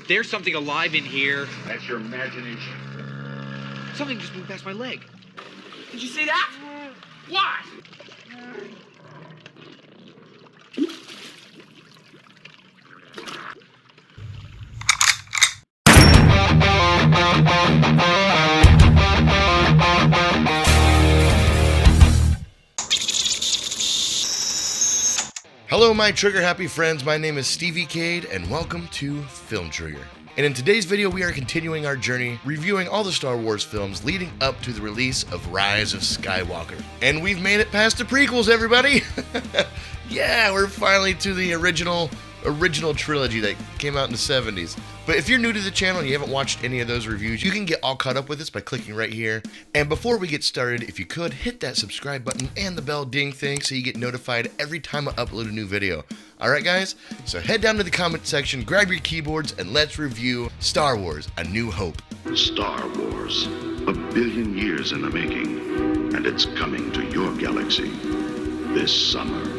There's something alive in here. That's your imagination. Something just moved past my leg. Did you see that? What? Hello my trigger happy friends, my name is Stevie Cade and welcome to Film Trigger. And in today's video we are continuing our journey reviewing all the Star Wars films leading up to the release of Rise of Skywalker. And we've made it past the prequels, everybody! Yeah, we're finally to the original trilogy that came out in the 70s. But if you're new to the channel and you haven't watched any of those reviews, you can get all caught up with us by clicking right here. And before we get started, if you could, hit that subscribe button and the bell ding thing so you get notified every time I upload a new video. Alright guys, so head down to the comment section, grab your keyboards, and let's review Star Wars: A New Hope. Star Wars, 1 billion years in the making, and it's coming to your galaxy this summer.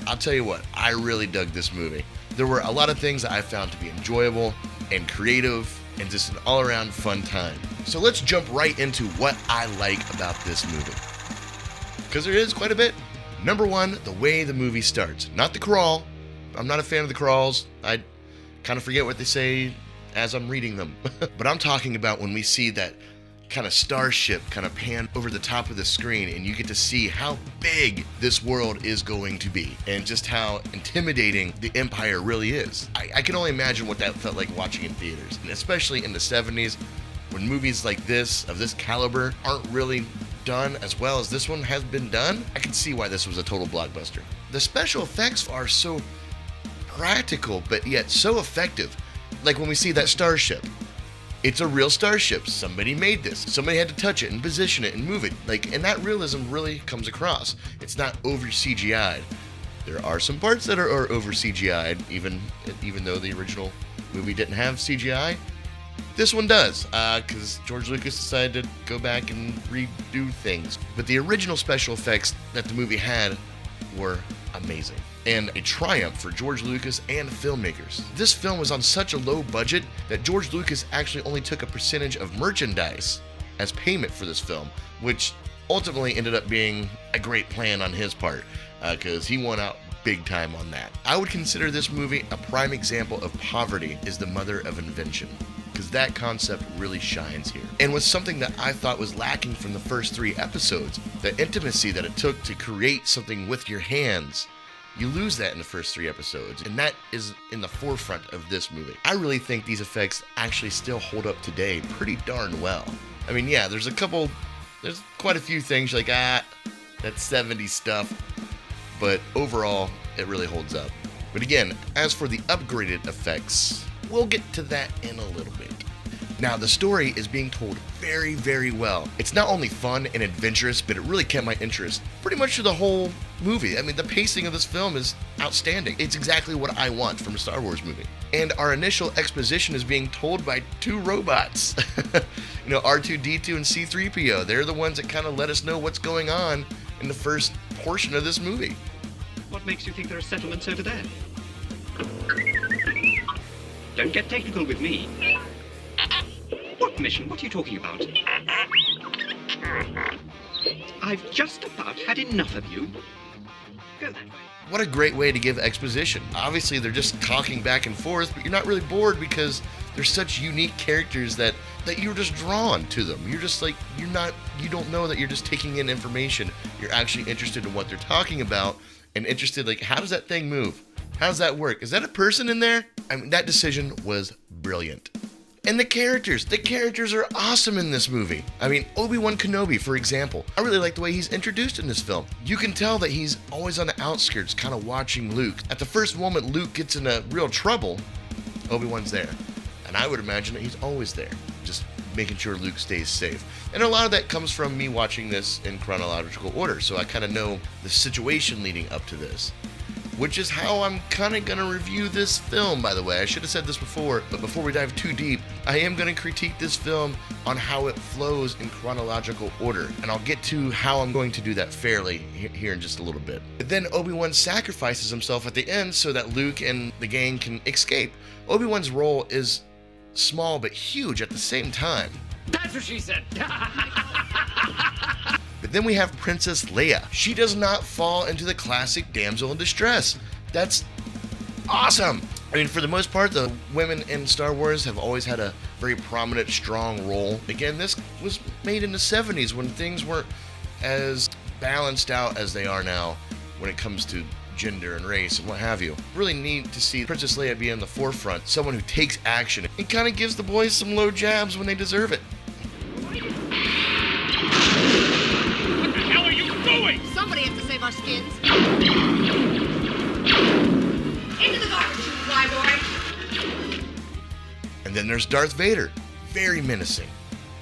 I'll tell you what, I really dug this movie. There were a lot of things that I found to be enjoyable and creative and just an all-around fun time. So let's jump right into what I like about this movie, because there is quite a bit. Number one, the way the movie starts. Not the crawl. I'm not a fan of the crawls. I kind of forget what they say as I'm reading them. But I'm talking about when we see that kind of starship kind of pan over the top of the screen and you get to see how big this world is going to be and just how intimidating the Empire really is. I can only imagine what that felt like watching in theaters, and especially in the 70s when movies like this, of this caliber, aren't really done as well as this one has been done. I can see why this was a total blockbuster. The special effects are so practical but yet so effective. Like when we see that starship, it's a real starship. Somebody made this. Somebody had to touch it and position it and move it. And that realism really comes across. It's not over CGI'd. There are some parts that are over CGI'd, even though the original movie didn't have CGI. This one does, because George Lucas decided to go back and redo things. But the original special effects that the movie had were amazing, and a triumph for George Lucas and filmmakers. This film was on such a low budget that George Lucas actually only took a percentage of merchandise as payment for this film, which ultimately ended up being a great plan on his part, because he won out big time on that. I would consider this movie a prime example of poverty is the mother of invention, because that concept really shines here. And was something that I thought was lacking from the first 3 episodes, the intimacy that it took to create something with your hands. You lose that in the first 3 episodes, and that is in the forefront of this movie. I really think these effects actually still hold up today pretty darn well. I mean, yeah, there's quite a few things like, that's 70s stuff, but overall, it really holds up. But again, as for the upgraded effects, we'll get to that in a little bit. Now, the story is being told very, very well. It's not only fun and adventurous, but it really kept my interest pretty much through the whole movie. I mean, the pacing of this film is outstanding. It's exactly what I want from a Star Wars movie. And our initial exposition is being told by 2 robots. R2-D2 and C-3PO. They're the ones that kind of let us know what's going on in the first portion of this movie. What makes you think there are settlements over there? Don't get technical with me. What mission? What are you talking about? I've just about had enough of you. Go that way. What a great way to give exposition. Obviously, they're just talking back and forth, but you're not really bored because they're such unique characters that you're just drawn to them. You're just like, you don't know that you're just taking in information. You're actually interested in what they're talking about and interested, like, how does that thing move? How does that work? Is that a person in there? I mean, that decision was brilliant. And the characters are awesome in this movie. I mean, Obi-Wan Kenobi, for example. I really like the way he's introduced in this film. You can tell that he's always on the outskirts, kind of watching Luke. At the first moment Luke gets into real trouble, Obi-Wan's there. And I would imagine that he's always there, just making sure Luke stays safe. And a lot of that comes from me watching this in chronological order, so I kind of know the situation leading up to this. Which is how I'm kind of going to review this film, by the way. I should have said this before, but before we dive too deep, I am going to critique this film on how it flows in chronological order, and I'll get to how I'm going to do that fairly here in just a little bit. But then Obi-Wan sacrifices himself at the end so that Luke and the gang can escape. Obi-Wan's role is small but huge at the same time. That's what she said. But then we have Princess Leia. She does not fall into the classic damsel in distress. That's awesome. I mean, for the most part, the women in Star Wars have always had a very prominent, strong role. Again, this was made in the 70s when things weren't as balanced out as they are now when it comes to gender and race and what have you. Really neat to see Princess Leia be in the forefront, someone who takes action and kind of gives the boys some low jabs when they deserve it. What the hell are you doing? Somebody has to save our skins. Into the garbage, fly boy. And then there's Darth Vader. Very menacing,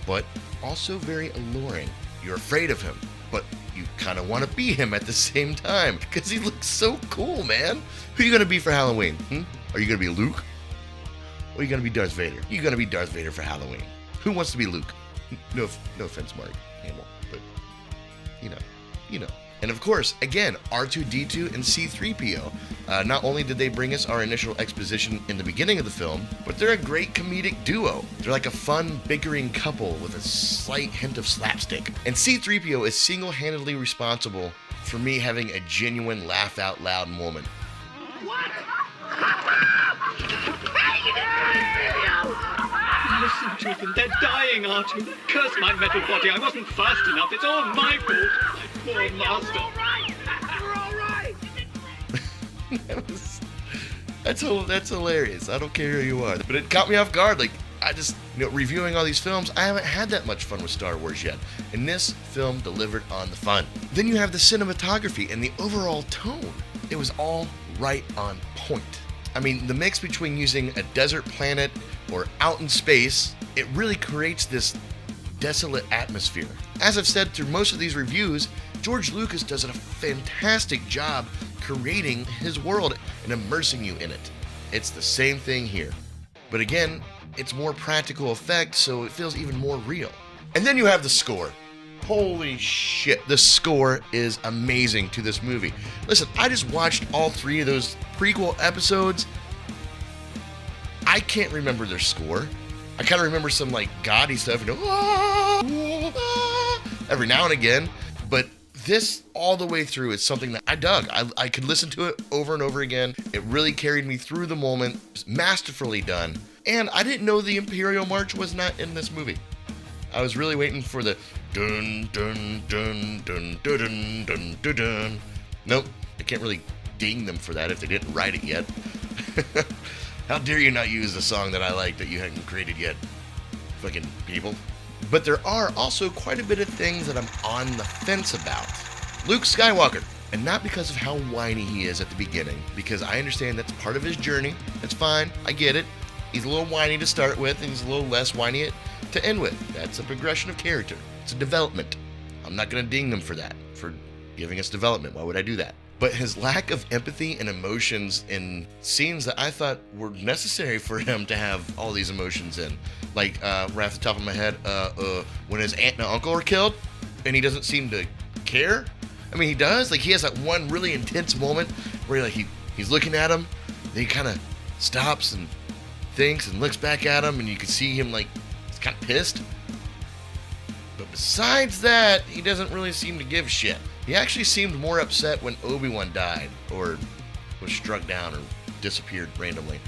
but also very alluring. You're afraid of him, but you kind of want to be him at the same time because he looks so cool, man. Who are you going to be for Halloween? Are you going to be Luke? Or are you going to be Darth Vader? You're going to be Darth Vader for Halloween. Who wants to be Luke? No offense, Mark Hamill, but you know. And of course, again, R2-D2 and C-3PO. Not only did they bring us our initial exposition in the beginning of the film, but they're a great comedic duo. They're like a fun, bickering couple with a slight hint of slapstick. And C-3PO is single-handedly responsible for me having a genuine laugh-out-loud moment. What? Listen to them. They're dying, R2. Curse my metal body. I wasn't fast enough. It's all my fault. My poor master. We're all right. That's hilarious. I don't care who you are. But it caught me off guard. Like, I just, reviewing all these films, I haven't had that much fun with Star Wars yet. And this film delivered on the fun. Then you have the cinematography and the overall tone. It was all right on point. I mean, the mix between using a desert planet or out in space, it really creates this desolate atmosphere. As I've said through most of these reviews, George Lucas does a fantastic job creating his world and immersing you in it. It's the same thing here. But again, it's more practical effect, so it feels even more real. And then you have the score. Holy shit, the score is amazing to this movie. Listen, I just watched all 3 of those prequel episodes. I can't remember their score. I kind of remember some like gaudy stuff, every now and again. But this all the way through is something that I dug. I could listen to it over and over again. It really carried me through the moment. It was masterfully done. And I didn't know the Imperial March was not in this movie. I was really waiting for the dun dun dun dun dun dun dun dun dun. Nope, I can't really ding them for that if they didn't write it yet. How dare you not use the song that I like that you hadn't created yet, fucking people. But there are also quite a bit of things that I'm on the fence about. Luke Skywalker, and not because of how whiny he is at the beginning, because I understand that's part of his journey. That's fine, I get it. He's a little whiny to start with, and he's a little less whiny to end with. That's a progression of character. It's a development. I'm not going to ding them for that, for giving us development. Why would I do that? But his lack of empathy and emotions in scenes that I thought were necessary for him to have all these emotions in. Like, right off the top of my head, when his aunt and uncle are killed, and he doesn't seem to care. I mean, he does. Like, he has that one really intense moment where he's looking at him, then he kind of stops and thinks and looks back at him, and you can see him, like, he's kind of pissed. But besides that, he doesn't really seem to give a shit. He actually seemed more upset when Obi-Wan died, or was struck down, or disappeared randomly.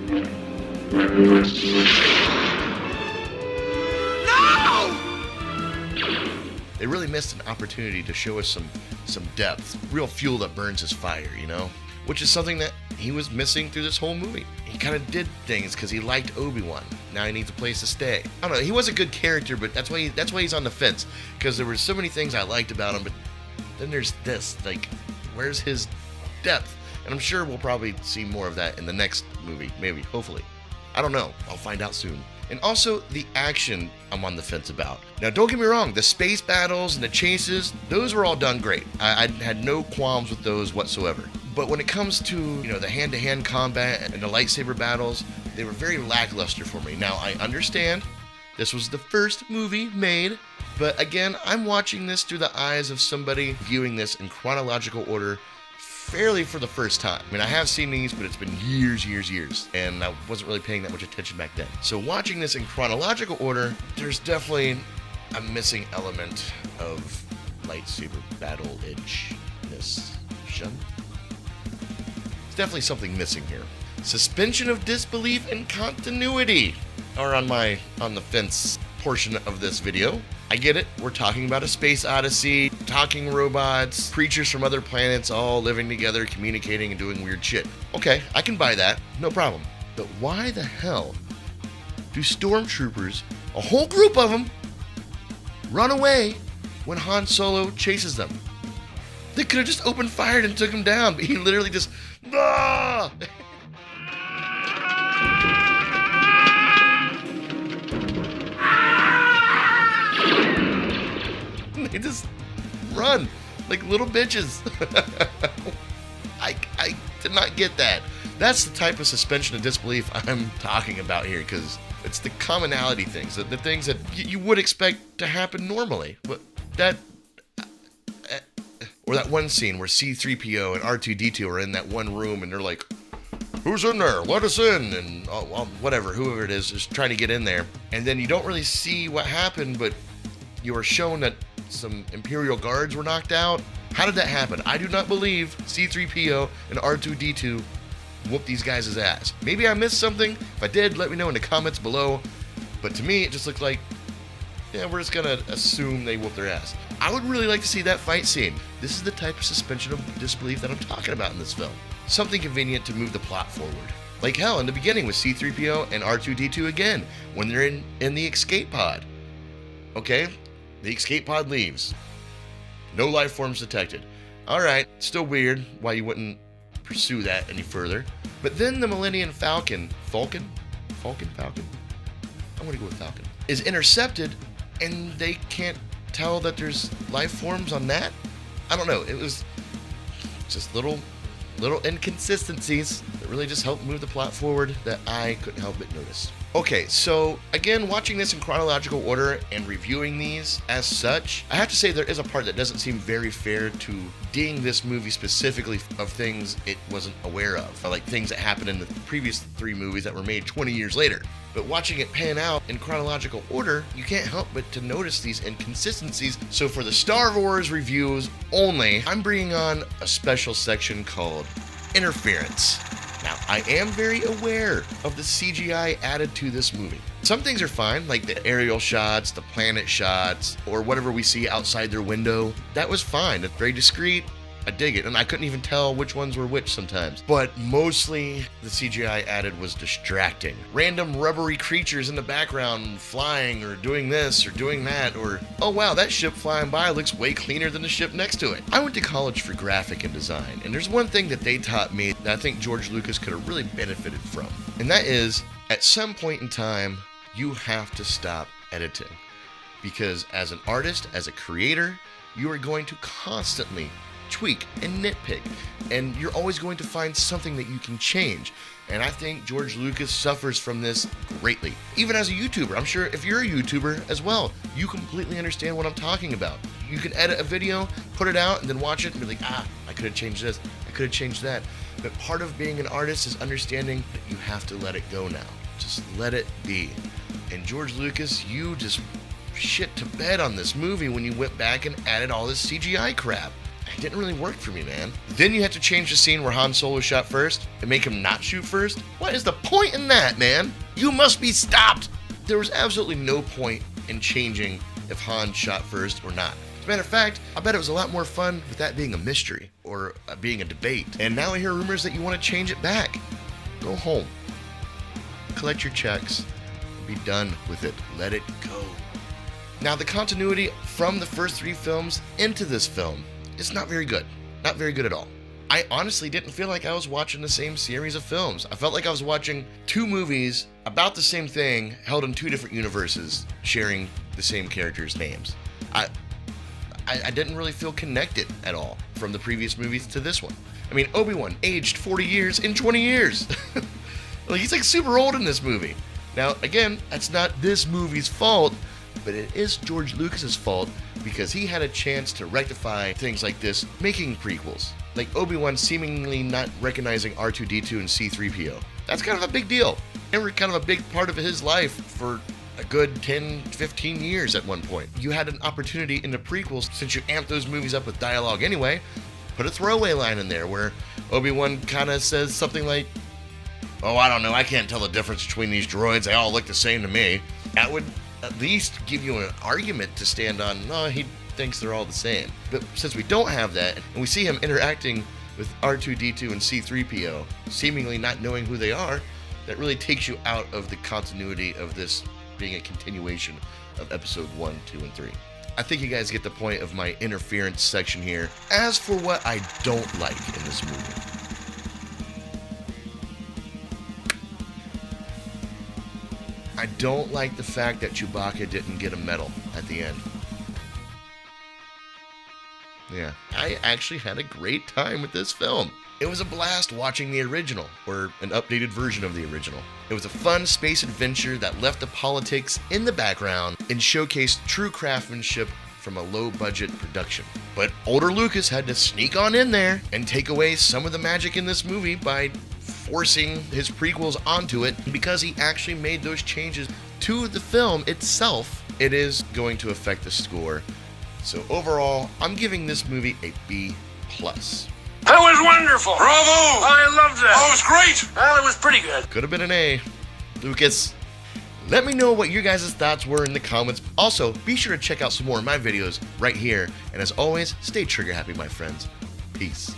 No! They really missed an opportunity to show us some depth, real fuel that burns his fire, Which is something that he was missing through this whole movie. He kind of did things because he liked Obi-Wan. Now he needs a place to stay. I don't know. He was a good character, but that's why he's on the fence. Because there were so many things I liked about him, but then there's this. Like, where's his depth? And I'm sure we'll probably see more of that in the next movie. Maybe. Hopefully. I don't know. I'll find out soon. And also, the action I'm on the fence about. Now, don't get me wrong. The space battles and the chases, those were all done great. I had no qualms with those whatsoever. But when it comes to, the hand-to-hand combat and the lightsaber battles, They were very lackluster for me. Now, I understand this was the first movie made, but again, I'm watching this through the eyes of somebody viewing this in chronological order fairly for the first time. I mean, I have seen these, but it's been years, and I wasn't really paying that much attention back then. So watching this in chronological order, there's definitely a missing element of lightsaber battle-edgeness. It's definitely something missing here. Suspension of disbelief and continuity are on the fence portion of this video. I get it. We're talking about a space odyssey, talking robots, creatures from other planets all living together, communicating and doing weird shit. Okay, I can buy that. No problem. But why the hell do stormtroopers, a whole group of them, run away when Han Solo chases them? They could have just opened fire and took him down, but he literally just... Ah! They just run like little bitches. I did not get that. That's the type of suspension of disbelief I'm talking about here, because it's the commonality things, the things that you would expect to happen normally. But that, or that one scene where C-3PO and R2-D2 are in that one room and they're like, "Who's in there? Let us in." And whatever, whoever it is trying to get in there. And then you don't really see what happened, but you are shown that some Imperial guards were knocked out. How did that happen? I do not believe C-3PO and R2-D2 whooped these guys' ass. Maybe I missed something. If I did, let me know in the comments below. But to me, it just looked like, yeah, we're just gonna assume they whooped their ass. I would really like to see that fight scene. This is the type of suspension of disbelief that I'm talking about in this film. Something convenient to move the plot forward. Like hell, in the beginning with C-3PO and R2-D2 again, when they're in the escape pod. Okay? The escape pod leaves. No life forms detected. Alright, still weird why you wouldn't pursue that any further. But then the Millennium Falcon, Falcon? I'm gonna go with Falcon, is intercepted, and they can't tell that there's life forms on that? I don't know, it was just little inconsistencies that really just helped move the plot forward that I couldn't help but notice. Okay, so again, watching this in chronological order and reviewing these as such, I have to say there is a part that doesn't seem very fair to ding this movie specifically of things it wasn't aware of, or like things that happened in the previous 3 movies that were made 20 years later. But watching it pan out in chronological order, you can't help but to notice these inconsistencies. So for the Star Wars reviews only, I'm bringing on a special section called Interference. Now, I am very aware of the CGI added to this movie. Some things are fine, like the aerial shots, the planet shots, or whatever we see outside their window. That was fine. It's very discreet. I dig it, and I couldn't even tell which ones were which sometimes. But mostly, the CGI added was distracting. Random rubbery creatures in the background flying or doing this or doing that, or, oh wow, that ship flying by looks way cleaner than the ship next to it. I went to college for graphic and design, and there's one thing that they taught me that I think George Lucas could have really benefited from. And that is, at some point in time, you have to stop editing. Because as an artist, as a creator, you are going to constantly tweak and nitpick, and you're always going to find something that you can change. And I think George Lucas suffers from this greatly. Even as a YouTuber, I'm sure if you're a YouTuber as well, you completely understand what I'm talking about. You can edit a video, put it out, and then watch it and be like, I could have changed this, I could have changed that. But part of being an artist is understanding that you have to let it go now. Just let it be. And George Lucas, you just shit to bed on this movie when you went back and added all this CGI crap. It didn't really work for me, man. Then you had to change the scene where Han Solo shot first and make him not shoot first? What is the point in that, man? You must be stopped! There was absolutely no point in changing if Han shot first or not. As a matter of fact, I bet it was a lot more fun with that being a mystery or being a debate. And now I hear rumors that you want to change it back. Go home. Collect your checks. Be done with it. Let it go. Now, the continuity from the first 3 films into this film, it's not very good. Not very good at all. I honestly didn't feel like I was watching the same series of films. I felt like I was watching 2 movies about the same thing, held in 2 different universes, sharing the same characters' names. I didn't really feel connected at all from the previous movies to this one. I mean, Obi-Wan aged 40 years in 20 years. Like, he's like super old in this movie. Now, again, that's not this movie's fault, but it is George Lucas's fault because he had a chance to rectify things like this, making prequels. Like Obi-Wan seemingly not recognizing R2-D2 and C-3PO. That's kind of a big deal. They were kind of a big part of his life for a good 10, 15 years at one point. You had an opportunity in the prequels, since you amped those movies up with dialogue anyway, put a throwaway line in there where Obi-Wan kind of says something like, "Oh, I don't know, I can't tell the difference between these droids, they all look the same to me." That would at least give you an argument to stand on. No, he thinks they're all the same. But since we don't have that, and we see him interacting with R2-D2 and C-3PO, seemingly not knowing who they are, that really takes you out of the continuity of this being a continuation of episode 1, 2, and 3. I think you guys get the point of my interference section here. As for what I don't like in this movie, I don't like the fact that Chewbacca didn't get a medal at the end. Yeah, I actually had a great time with this film. It was a blast watching the original, or an updated version of the original. It was a fun space adventure that left the politics in the background and showcased true craftsmanship from a low-budget production. But older Lucas had to sneak on in there and take away some of the magic in this movie by forcing his prequels onto it. Because he actually made those changes to the film itself, it is going to affect the score. So overall, I'm giving this movie a B+. That was wonderful! Bravo! I loved that! Oh, it was great! Well, it was pretty good. Could have been an A. Lucas, let me know what your guys' thoughts were in the comments. Also, be sure to check out some more of my videos right here. And as always, stay trigger happy, my friends. Peace.